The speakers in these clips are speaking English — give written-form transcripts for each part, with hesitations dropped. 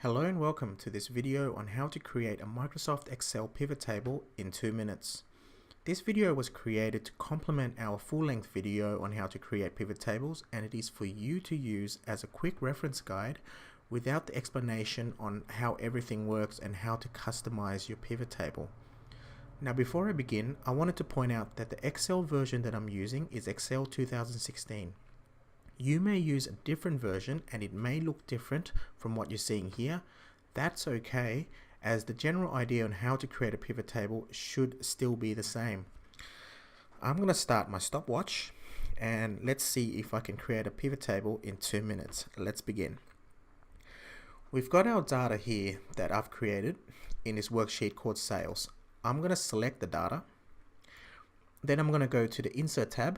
Hello and welcome to this video on how to create a Microsoft Excel pivot table in 2 minutes. This video was created to complement our full-length video on how to create pivot tables, and it is for you to use as a quick reference guide without the explanation on how everything works and how to customize your pivot table. Now before I begin, I wanted to point out that the Excel version that I'm using is Excel 2016. You may use a different version and it may look different from what you're seeing here. That's okay, as the general idea on how to create a pivot table should still be the same. I'm going to start my stopwatch and let's see if I can create a pivot table in 2 minutes. Let's begin. We've got our data here that I've created in this worksheet called sales. I'm going to select the data. Then I'm going to go to the Insert tab,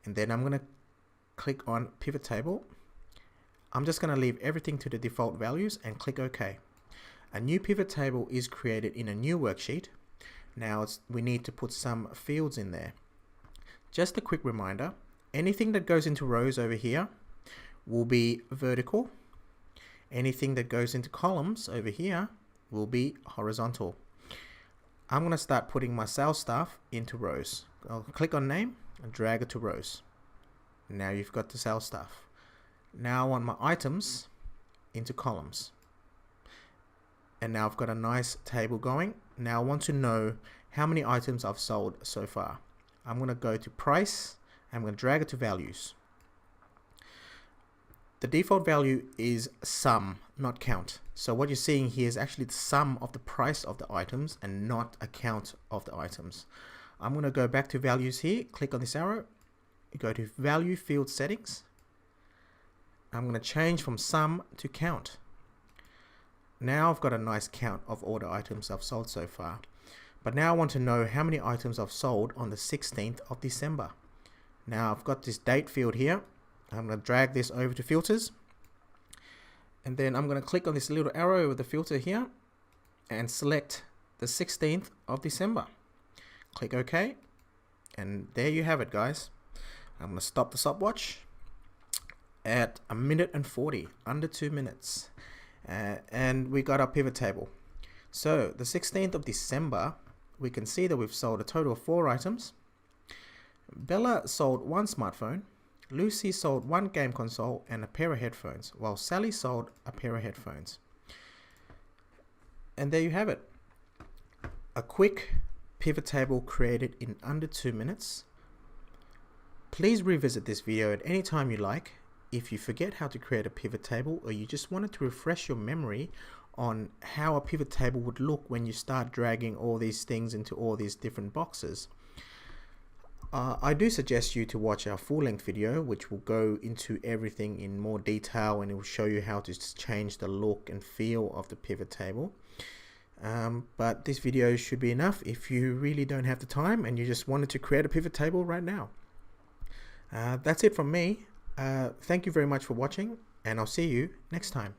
and then I'm going to click on Pivot Table. I'm just going to leave everything to the default values and click OK. A new pivot table is created in a new worksheet. Now we need to put some fields in there. Just a quick reminder, anything that goes into rows over here will be vertical. Anything that goes into columns over here will be horizontal. I'm going to start putting my sales staff into rows. I'll click on name and drag it to rows. Now you've got the sales staff. Now I want my items into columns. And now I've got a nice table going. Now I want to know how many items I've sold so far. I'm going to go to price. I'm going to drag it to values. The default value is sum, not count. So what you're seeing here is actually the sum of the price of the items and not a count of the items. I'm going to go back to values here, click on this arrow. Go to value field settings. I'm going to change from sum to count. Now I've got a nice count of all the items I've sold so far. But now I want to know how many items I've sold on the 16th of December. Now I've got this date field here. I'm going to drag this over to filters. And then I'm going to click on this little arrow with the filter here and select the 16th of December. Click OK. And there you have it, guys. I'm going to stop the stopwatch at 1 minute and 40, under 2 minutes. And we got our pivot table. So the 16th of December, we can see that we've sold a total of 4 items. Bella sold 1 smartphone. Lucy sold 1 game console and a pair of headphones, while Sally sold a pair of headphones. And there you have it. A quick pivot table created in under 2 minutes. Please revisit this video at any time you like. If you forget how to create a pivot table, or you just wanted to refresh your memory on how a pivot table would look when you start dragging all these things into all these different boxes, I do suggest you to watch our full-length video, which will go into everything in more detail, and it will show you how to change the look and feel of the pivot table. But this video should be enough if you really don't have the time and you just wanted to create a pivot table right now. That's it from me. Thank you very much for watching, and I'll see you next time.